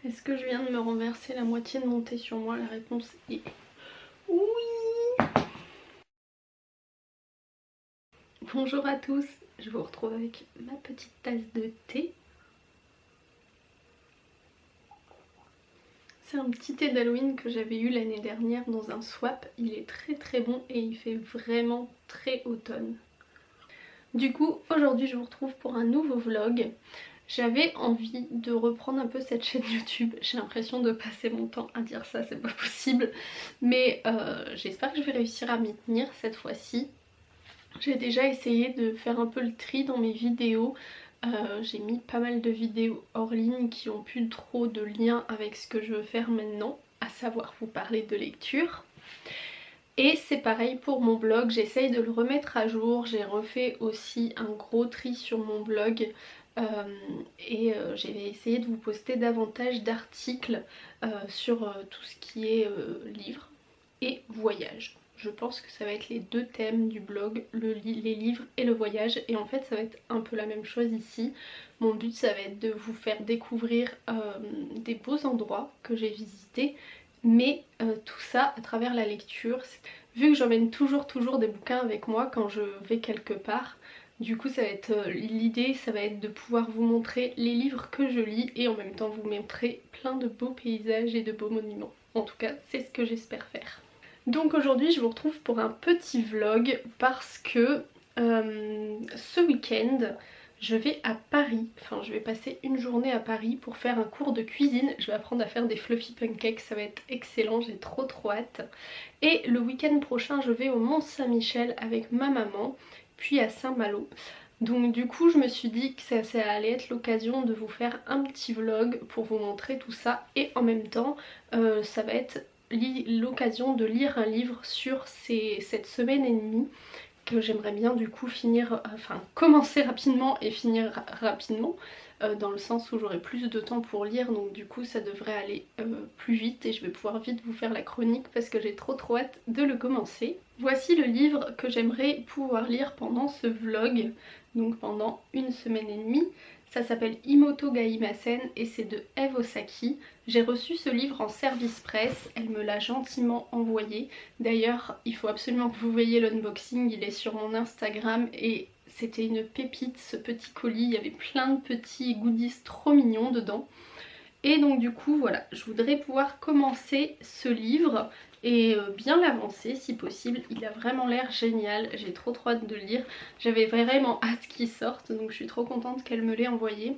Est-ce que je viens de me renverser la moitié de mon thé sur moi? La réponse est oui. Bonjour à tous, je vous retrouve avec ma petite tasse de thé. C'est un petit thé d'Halloween que j'avais eu l'année dernière dans un swap. Il est très bon et il fait vraiment très automne. Du coup, aujourd'hui je vous retrouve pour un nouveau vlog. J'avais envie de reprendre un peu cette chaîne YouTube. J'ai l'impression de passer mon temps à dire ça, c'est pas possible. Mais j'espère que je vais réussir à m'y tenir cette fois-ci. J'ai déjà essayé de faire un peu le tri dans mes vidéos. J'ai mis pas mal de vidéos hors ligne qui ont plus trop de lien avec ce que je veux faire maintenant, à savoir vous parler de lecture. Et c'est pareil pour mon blog, j'essaye de le remettre à jour. J'ai refait aussi un gros tri sur mon blog j'ai essayé de vous poster davantage d'articles sur tout ce qui est livres et voyage. Je pense que ça va être les deux thèmes du blog, les livres et le voyage, et en fait ça va être un peu la même chose ici. Mon but ça va être de vous faire découvrir des beaux endroits que j'ai visités, mais tout ça à travers la lecture. Vu que j'emmène toujours des bouquins avec moi quand je vais quelque part, du coup ça va être l'idée, ça va être de pouvoir vous montrer les livres que je lis et en même temps vous montrer plein de beaux paysages et de beaux monuments. En tout cas c'est ce que j'espère faire. Donc aujourd'hui je vous retrouve pour un petit vlog parce que ce week-end je vais à Paris, enfin je vais passer une journée à Paris pour faire un cours de cuisine. Je vais apprendre à faire des fluffy pancakes, ça va être excellent, j'ai trop hâte. Et le week-end prochain je vais au Mont-Saint-Michel avec ma maman, puis à Saint-Malo. Donc du coup je me suis dit que ça allait être l'occasion de vous faire un petit vlog pour vous montrer tout ça, et en même temps ça va être l'occasion de lire un livre sur cette semaine et demie que j'aimerais bien du coup finir, enfin commencer rapidement et finir rapidement, dans le sens où j'aurai plus de temps pour lire, donc du coup ça devrait aller plus vite et je vais pouvoir vite vous faire la chronique parce que j'ai trop hâte de le commencer. Voici le livre que j'aimerais pouvoir lire pendant ce vlog, donc pendant une semaine et demie. Ça s'appelle Imoto Gaimasen et c'est de Eve Osaki. J'ai reçu ce livre en service presse, elle me l'a gentiment envoyé. D'ailleurs, il faut absolument que vous voyez l'unboxing, il est sur mon Instagram et c'était une pépite ce petit colis. Il y avait plein de petits goodies trop mignons dedans. Et donc du coup voilà, je voudrais pouvoir commencer ce livre et bien l'avancer si possible. Il a vraiment l'air génial, j'ai trop hâte de le lire. J'avais vraiment hâte qu'il sorte, donc je suis trop contente qu'elle me l'ait envoyé.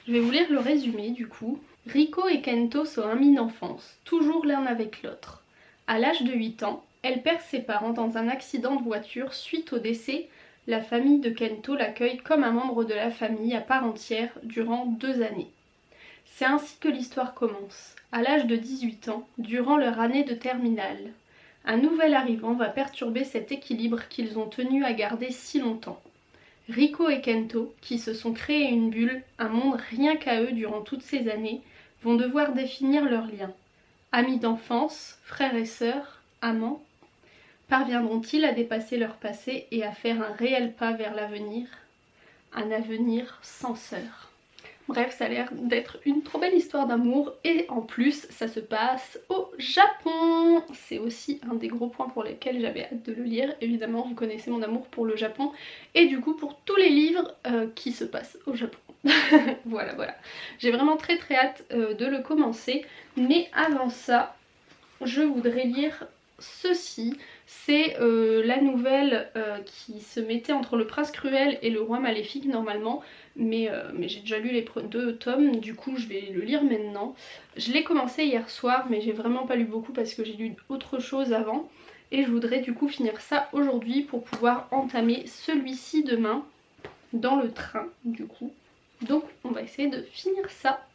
Je vais vous lire le résumé du coup. Riko et Kento sont amis d'enfance, toujours l'un avec l'autre. À l'âge de 8 ans, elle perd ses parents dans un accident de voiture. Suite au décès, la famille de Kento l'accueille comme un membre de la famille à part entière durant 2 années. C'est ainsi que l'histoire commence. À l'âge de 18 ans, durant leur année de terminale, un nouvel arrivant va perturber cet équilibre qu'ils ont tenu à garder si longtemps. Riko et Kento, qui se sont créés une bulle, un monde rien qu'à eux durant toutes ces années, vont devoir définir leurs liens. Amis d'enfance, frères et sœurs, amants, parviendront-ils à dépasser leur passé et à faire un réel pas vers l'avenir? Un avenir sans sœur. Bref, ça a l'air d'être une trop belle histoire d'amour et en plus ça se passe au Japon. C'est aussi un des gros points pour lesquels j'avais hâte de le lire. Évidemment vous connaissez mon amour pour le Japon et du coup pour tous les livres qui se passent au Japon. Voilà. J'ai vraiment très hâte de le commencer, mais avant ça je voudrais lire ceci. C'est la nouvelle qui se mettait entre Le Prince Cruel et Le Roi Maléfique normalement, mais j'ai déjà lu les 2 tomes, du coup je vais le lire maintenant. Je l'ai commencé hier soir mais j'ai vraiment pas lu beaucoup parce que j'ai lu autre chose avant, et je voudrais du coup finir ça aujourd'hui pour pouvoir entamer celui-ci demain dans le train du coup. Donc on va essayer de finir ça.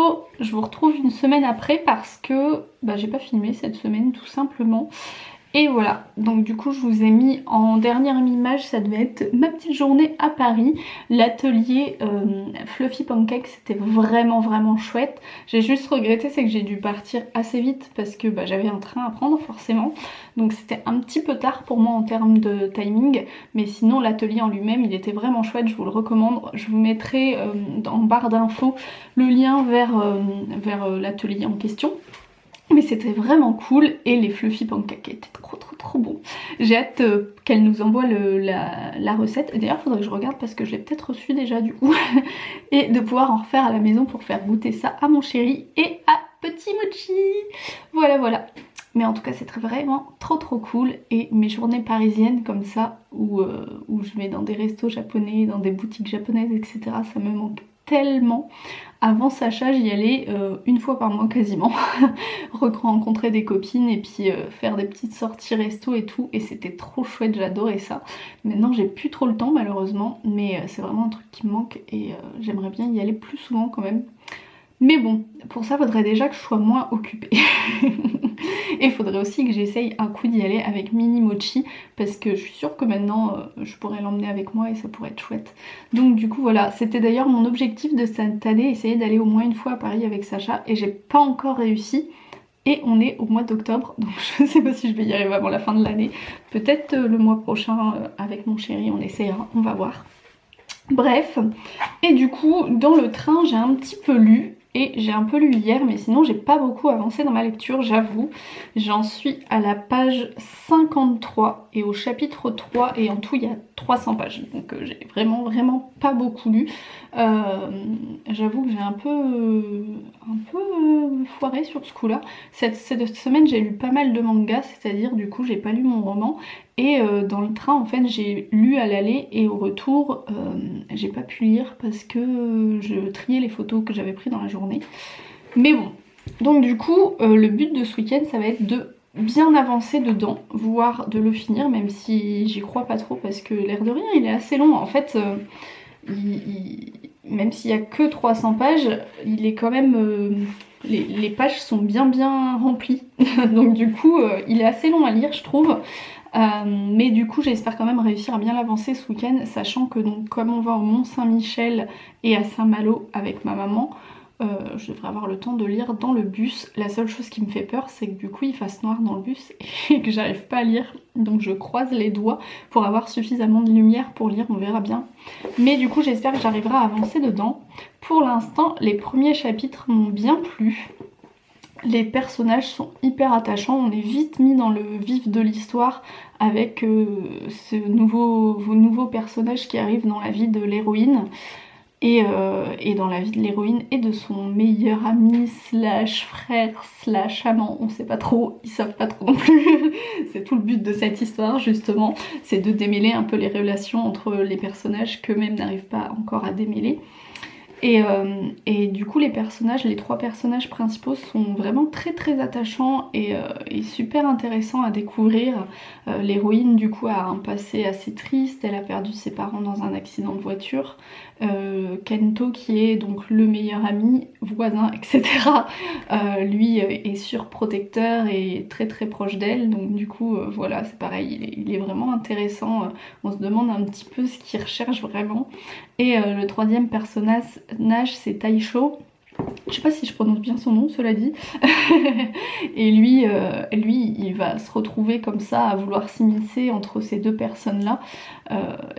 bientôt. Je vous retrouve une semaine après parce que j'ai pas filmé cette semaine tout simplement. Et voilà, donc du coup je vous ai mis en dernière image, ça devait être ma petite journée à Paris. L'atelier Fluffy Pancake, c'était vraiment chouette. J'ai juste regretté, c'est que j'ai dû partir assez vite parce que j'avais un train à prendre forcément. Donc c'était un petit peu tard pour moi en termes de timing. Mais sinon l'atelier en lui-même, il était vraiment chouette, je vous le recommande. Je vous mettrai en barre d'infos le lien vers l'atelier en question. Mais c'était vraiment cool et les fluffy pancakes étaient trop bons. J'ai hâte qu'elle nous envoie la recette. D'ailleurs faudrait que je regarde parce que je l'ai peut-être reçu déjà du coup. Et de pouvoir en refaire à la maison pour faire goûter ça à mon chéri et à Petit Mochi. Voilà. Mais en tout cas c'est vraiment trop cool. Et mes journées parisiennes comme ça où je vais dans des restos japonais, dans des boutiques japonaises, etc. ça me manque tellement. Avant Sacha, j'y allais une fois par mois quasiment, rencontrer des copines et puis faire des petites sorties resto et tout, et c'était trop chouette, j'adorais ça. Maintenant j'ai plus trop le temps malheureusement, mais c'est vraiment un truc qui me manque et j'aimerais bien y aller plus souvent quand même. Mais bon, pour ça faudrait déjà que je sois moins occupée. Et il faudrait aussi que j'essaye un coup d'y aller avec Mini Mochi parce que je suis sûre que maintenant je pourrais l'emmener avec moi et ça pourrait être chouette. Donc du coup voilà, c'était d'ailleurs mon objectif de cette année, essayer d'aller au moins une fois à Paris avec Sacha et j'ai pas encore réussi. Et on est au mois d'octobre, donc je sais pas si je vais y arriver avant la fin de l'année. Peut-être le mois prochain avec mon chéri, on essaiera, on va voir. Bref, et du coup dans le train j'ai un petit peu lu. Et j'ai un peu lu hier, mais sinon j'ai pas beaucoup avancé dans ma lecture, j'avoue. J'en suis à la page 53 et au chapitre 3, et en tout il y a 300 pages. Donc j'ai vraiment pas beaucoup lu. J'avoue que j'ai un peu foiré sur ce coup-là. Cette semaine j'ai lu pas mal de mangas, c'est-à-dire du coup j'ai pas lu mon roman. Et dans le train en fait j'ai lu à l'aller et au retour j'ai pas pu lire parce que je triais les photos que j'avais prises dans la journée. Mais bon, donc du coup le but de ce week-end ça va être de bien avancer dedans, voire de le finir, même si j'y crois pas trop parce que l'air de rien il est assez long. En fait même s'il y a que 300 pages, il est quand même... les pages sont bien remplies. Donc du coup il est assez long à lire je trouve. Mais du coup j'espère quand même réussir à bien l'avancer ce week-end, sachant que donc comme on va au Mont Saint-Michel et à Saint-Malo avec ma maman, je devrais avoir le temps de lire dans le bus. La seule chose qui me fait peur c'est que du coup il fasse noir dans le bus et que j'arrive pas à lire, donc je croise les doigts pour avoir suffisamment de lumière pour lire, on verra bien. Mais du coup j'espère que j'arriverai à avancer dedans. Pour l'instant les premiers chapitres m'ont bien plu. Les personnages sont hyper attachants, on est vite mis dans le vif de l'histoire avec vos nouveaux personnages qui arrivent dans la vie de l'héroïne et dans la vie de l'héroïne et de son meilleur ami slash frère slash amant, on sait pas trop, ils savent pas trop non plus. C'est tout le but de cette histoire justement, c'est de démêler un peu les relations entre les personnages qu'eux-mêmes n'arrivent pas encore à démêler. Et du coup les trois personnages principaux sont vraiment très attachants et super intéressants à découvrir. L'héroïne du coup a un passé assez triste, elle a perdu ses parents dans un accident de voiture. Kento qui est donc le meilleur ami, voisin, etc. Lui est surprotecteur et très proche d'elle, donc du coup voilà c'est pareil, il est vraiment intéressant, on se demande un petit peu ce qu'il recherche vraiment. Et le troisième personnage c'est Taisho. Je sais pas si je prononce bien son nom, cela dit. Et lui, il va se retrouver comme ça à vouloir s'immiscer entre ces deux personnes-là.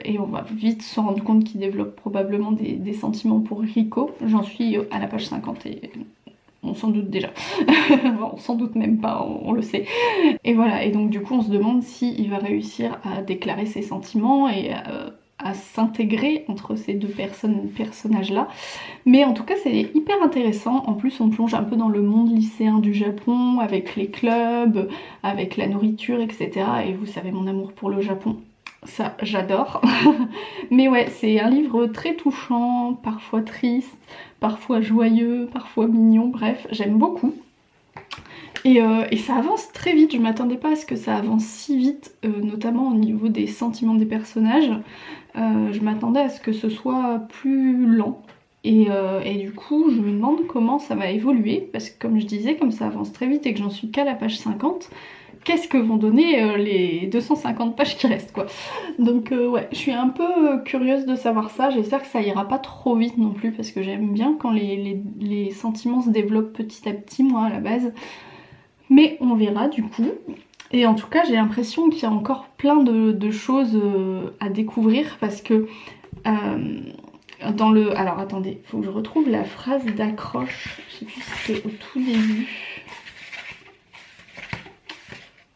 Et on va vite se rendre compte qu'il développe probablement des sentiments pour Riko. J'en suis à la page 50 et on s'en doute déjà. On s'en doute même pas, on le sait. Et voilà, et donc du coup on se demande s'il va réussir à déclarer ses sentiments et à s'intégrer entre ces deux personnages là. Mais en tout cas c'est hyper intéressant. En plus on plonge un peu dans le monde lycéen du Japon avec les clubs, avec la nourriture, etc. Et vous savez mon amour pour le Japon, ça j'adore. Mais ouais, c'est un livre très touchant, parfois triste, parfois joyeux, parfois mignon, bref, j'aime beaucoup. Et ça avance très vite, je m'attendais pas à ce que ça avance si vite, notamment au niveau des sentiments des personnages. Je m'attendais à ce que ce soit plus lent. Et du coup je me demande comment ça va évoluer, parce que comme je disais, comme ça avance très vite et que j'en suis qu'à la page 50, qu'est-ce que vont donner les 250 pages qui restent quoi. Donc ouais, je suis un peu curieuse de savoir ça, j'espère que ça ira pas trop vite non plus, parce que j'aime bien quand les sentiments se développent petit à petit, moi à la base. Mais on verra du coup. Et en tout cas j'ai l'impression qu'il y a encore plein de choses à découvrir, parce que dans le... Alors attendez, faut que je retrouve la phrase d'accroche, je sais plus si c'est au tout début.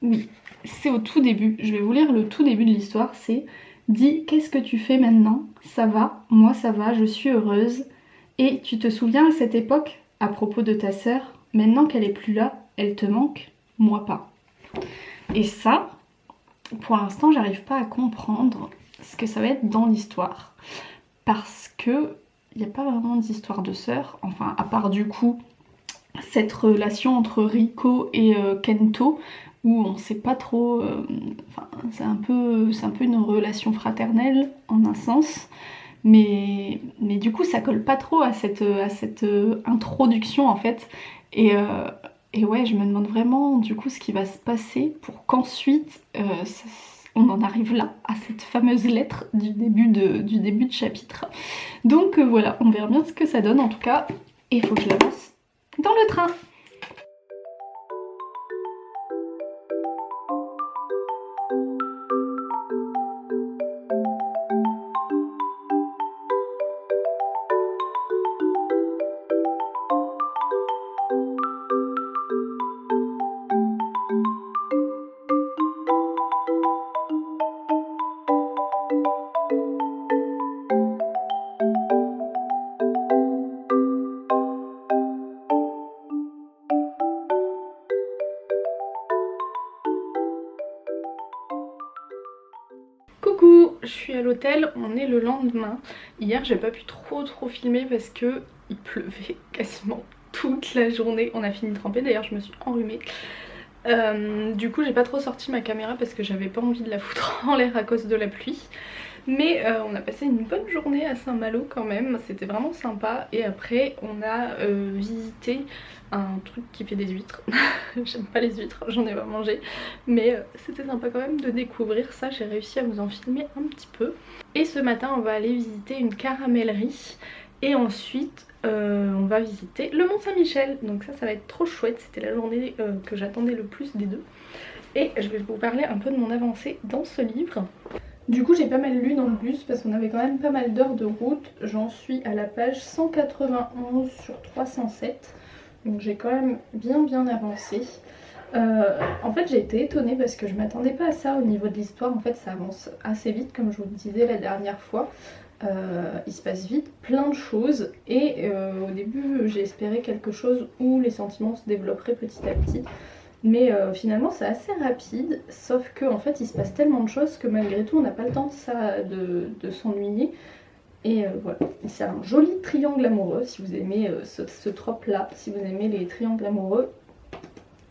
Oui, c'est au tout début, je vais vous lire le tout début de l'histoire, c'est: dis, qu'est-ce que tu fais maintenant? Ça va, moi ça va, je suis heureuse. Et tu te souviens à cette époque, à propos de ta sœur, maintenant qu'elle est plus là, elle te manque, moi pas. Et ça, pour l'instant, j'arrive pas à comprendre ce que ça va être dans l'histoire. Parce que il n'y a pas vraiment d'histoire de sœur, enfin à part du coup cette relation entre Riko et Kento, où on sait pas trop, enfin c'est un peu une relation fraternelle en un sens, mais du coup ça colle pas trop à cette introduction en fait, et ouais, je me demande vraiment du coup ce qui va se passer pour qu'ensuite on en arrive là, à cette fameuse lettre du début de chapitre. Donc voilà, on verra bien ce que ça donne en tout cas, et il faut que je l'avance dans le train. Coucou, je suis à l'hôtel, on est le lendemain. Hier j'ai pas pu trop filmer parce que il pleuvait quasiment toute la journée. On a fini de tremper, d'ailleurs je me suis enrhumée. Du coup j'ai pas trop sorti ma caméra parce que j'avais pas envie de la foutre en l'air à cause de la pluie. Mais on a passé une bonne journée à Saint-Malo quand même, c'était vraiment sympa. Et après on a visité un truc qui fait des huîtres. J'aime pas les huîtres, j'en ai pas mangé, mais c'était sympa quand même de découvrir ça. J'ai réussi à vous en filmer un petit peu. Et ce matin on va aller visiter une caramellerie, et ensuite on va visiter le Mont Saint-Michel. Donc ça va être trop chouette, c'était la journée que j'attendais le plus des deux. Et je vais vous parler un peu de mon avancée dans ce livre. Du coup j'ai pas mal lu dans le bus parce qu'on avait quand même pas mal d'heures de route. J'en suis à la page 191 sur 307. Donc j'ai quand même bien avancé. En fait j'ai été étonnée parce que je m'attendais pas à ça au niveau de l'histoire. En fait ça avance assez vite comme je vous le disais la dernière fois. Il se passe vite plein de choses, et au début j'ai espéré quelque chose où les sentiments se développeraient petit à petit. Mais finalement c'est assez rapide, sauf que en fait il se passe tellement de choses que malgré tout on n'a pas le temps de s'ennuyer. Et voilà, c'est un joli triangle amoureux si vous aimez ce trope là, si vous aimez les triangles amoureux.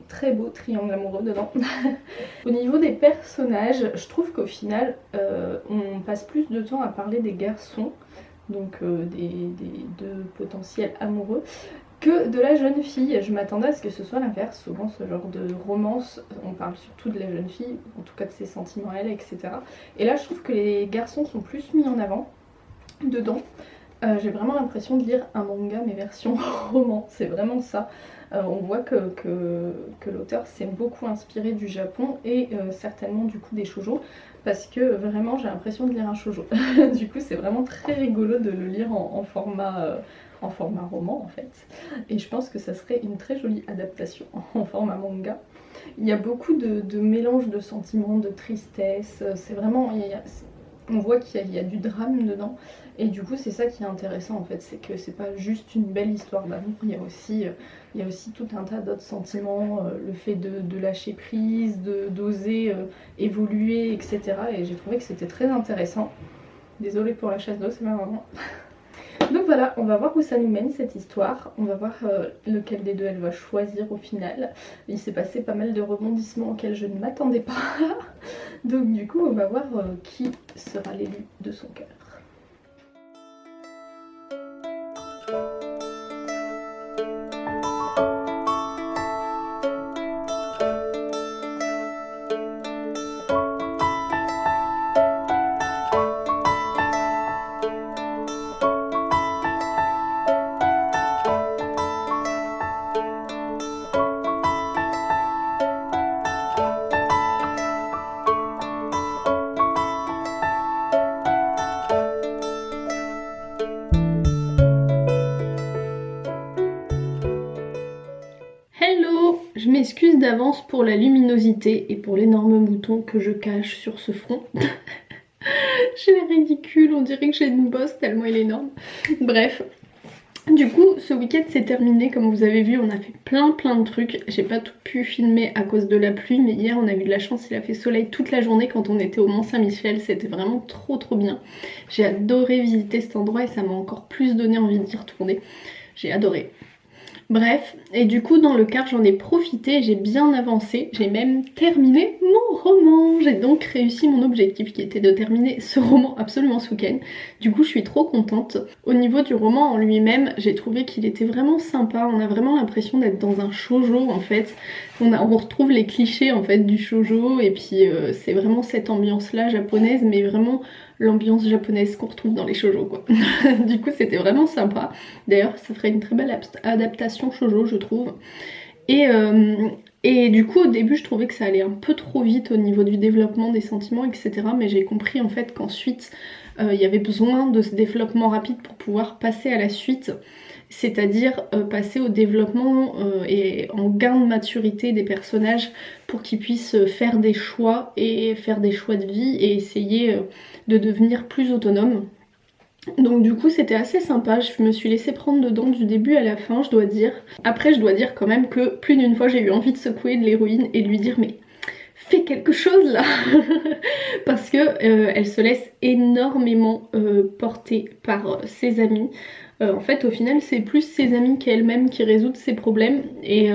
Très beau triangle amoureux dedans. Au niveau des personnages, je trouve qu'au final on passe plus de temps à parler des garçons, donc des deux potentiels amoureux, que de la jeune fille. Je m'attendais à ce que ce soit l'inverse. Souvent ce genre de romance, on parle surtout de la jeune fille, en tout cas de ses sentiments à elle, etc. Et là je trouve que les garçons sont plus mis en avant dedans. J'ai vraiment l'impression de lire un manga mais version roman, c'est vraiment ça. On voit que l'auteur s'est beaucoup inspiré du Japon et certainement du coup des shoujo, parce que vraiment j'ai l'impression de lire un shoujo. Du coup c'est vraiment très rigolo de le lire en format roman en fait, et je pense que ça serait une très jolie adaptation en format manga. Il y a beaucoup de mélange de sentiments, de tristesse, c'est vraiment... on voit qu'il y a du drame dedans, et du coup c'est ça qui est intéressant en fait, c'est que c'est pas juste une belle histoire d'amour, il y a aussi tout un tas d'autres sentiments, le fait de lâcher prise, d'oser évoluer, etc. Et j'ai trouvé que c'était très intéressant. Désolée pour la chasse d'eau, c'est ma maman. Donc voilà, on va voir où ça nous mène cette histoire, on va voir lequel des deux elle va choisir au final. Il s'est passé pas mal de rebondissements auxquels je ne m'attendais pas. Donc du coup on va voir qui sera l'élu de son cœur. Je m'excuse d'avance pour la luminosité et pour l'énorme bouton que je cache sur ce front. J'ai l'air ridicule, on dirait que j'ai une bosse tellement il est énorme. Bref. Du coup, ce week-end s'est terminé, comme vous avez vu, on a fait plein de trucs. J'ai pas tout pu filmer à cause de la pluie, mais hier on a eu de la chance, il a fait soleil toute la journée quand on était au Mont-Saint-Michel, c'était vraiment trop bien. J'ai adoré visiter cet endroit et ça m'a encore plus donné envie d'y retourner. J'ai adoré. Bref, et du coup dans le car j'en ai profité, j'ai bien avancé, j'ai même terminé mon roman. J'ai donc réussi mon objectif qui était de terminer ce roman absolument ce week-end. Du coup je suis trop contente. Au niveau du roman en lui-même, j'ai trouvé qu'il était vraiment sympa, on a vraiment l'impression d'être dans un shoujo en fait. On retrouve les clichés en fait du shoujo et puis c'est vraiment cette ambiance là japonaise, mais vraiment l'ambiance japonaise qu'on retrouve dans les shoujo quoi. Du coup c'était vraiment sympa. D'ailleurs ça ferait une très belle adaptation shoujo je trouve. Et du coup au début je trouvais que ça allait un peu trop vite au niveau du développement des sentiments etc. Mais j'ai compris en fait qu'ensuite il y avait besoin de ce développement rapide pour pouvoir passer à la suite. C'est-à-dire passer au développement et en gain de maturité des personnages pour qu'ils puissent faire des choix et faire des choix de vie et essayer de devenir plus autonomes. Donc du coup c'était assez sympa, je me suis laissée prendre dedans du début à la fin je dois dire. Après je dois dire quand même que plus d'une fois j'ai eu envie de secouer de l'héroïne et de lui dire mais fais quelque chose là parce que elle se laisse énormément porter par ses amis. En fait au final c'est plus ses amis qu'elle-même qui résout ses problèmes et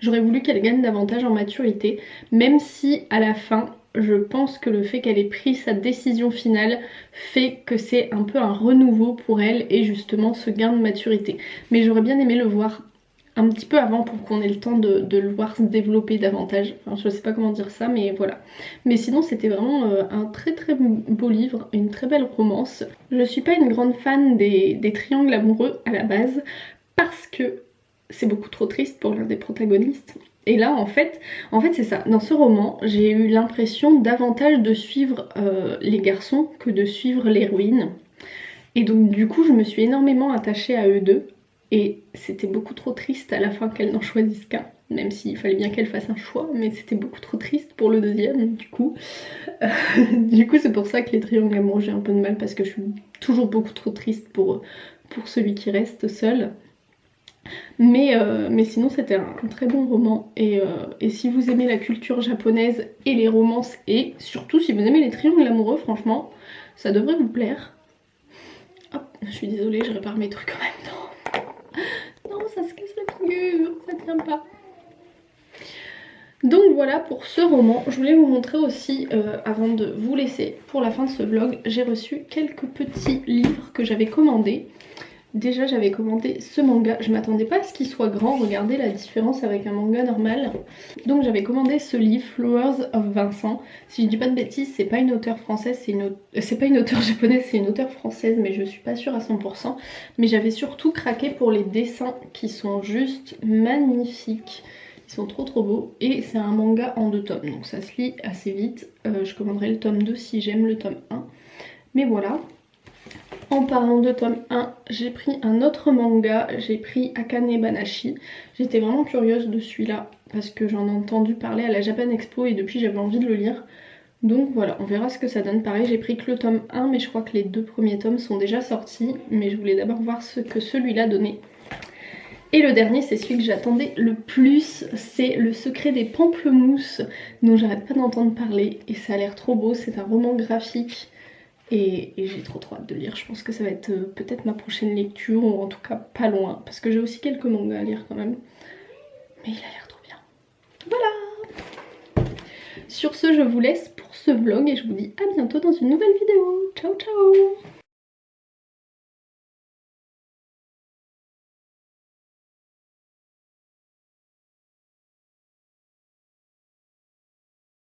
j'aurais voulu qu'elle gagne davantage en maturité, même si à la fin je pense que le fait qu'elle ait pris sa décision finale fait que c'est un peu un renouveau pour elle et justement ce gain de maturité. Mais j'aurais bien aimé le voir un petit peu avant pour qu'on ait le temps de le voir se développer davantage. Enfin, je sais pas comment dire ça mais voilà. Mais sinon c'était vraiment un très beau livre, une très belle romance. Je suis pas une grande fan des triangles amoureux à la base parce que c'est beaucoup trop triste pour l'un des protagonistes. Et là en fait c'est ça, dans ce roman j'ai eu l'impression davantage de suivre les garçons que de suivre l'héroïne. Et donc du coup je me suis énormément attachée à eux deux. Et c'était beaucoup trop triste à la fin qu'elle n'en choisisse qu'un, même s'il fallait bien qu'elle fasse un choix, mais c'était beaucoup trop triste pour le deuxième du coup. Du coup c'est pour ça que les triangles amoureux j'ai un peu de mal parce que je suis toujours beaucoup trop triste pour celui qui reste seul. Mais sinon c'était un très bon roman et si vous aimez la culture japonaise et les romances et surtout si vous aimez les triangles amoureux franchement ça devrait vous plaire. Hop, je suis désolée je répare mes trucs en même temps. Non, ça se casse la figure, ça tient pas. Donc voilà pour ce roman. Je voulais vous montrer aussi, avant de vous laisser pour la fin de ce vlog, j'ai reçu quelques petits livres que j'avais commandés. Déjà j'avais commandé ce manga, je m'attendais pas à ce qu'il soit grand, regardez la différence avec un manga normal. Donc j'avais commandé ce livre, Flowers of Vincent. Si je dis pas de bêtises, c'est pas une auteure française, c'est pas une auteure japonaise, c'est une auteure française, mais je suis pas sûre à 100%. Mais j'avais surtout craqué pour les dessins qui sont juste magnifiques. Ils sont trop beaux et c'est un manga en 2 tomes, donc ça se lit assez vite. Je commanderai le tome 2 si j'aime le tome 1. Mais voilà. En parlant de tome 1, j'ai pris un autre manga, j'ai pris Akane Banashi. J'étais vraiment curieuse de celui-là parce que j'en ai entendu parler à la Japan Expo et depuis j'avais envie de le lire. Donc voilà, on verra ce que ça donne. Pareil, j'ai pris que le tome 1 mais je crois que les 2 premiers tomes sont déjà sortis. Mais je voulais d'abord voir ce que celui-là donnait. Et le dernier, c'est celui que j'attendais le plus, c'est Le secret des pamplemousses, dont j'arrête pas d'entendre parler et ça a l'air trop beau, c'est un roman graphique. Et j'ai trop hâte de lire, je pense que ça va être peut-être ma prochaine lecture ou en tout cas pas loin parce que j'ai aussi quelques mangas à lire quand même. Mais il a l'air trop bien. Voilà. Sur ce je vous laisse pour ce vlog et je vous dis à bientôt dans une nouvelle vidéo. Ciao ciao.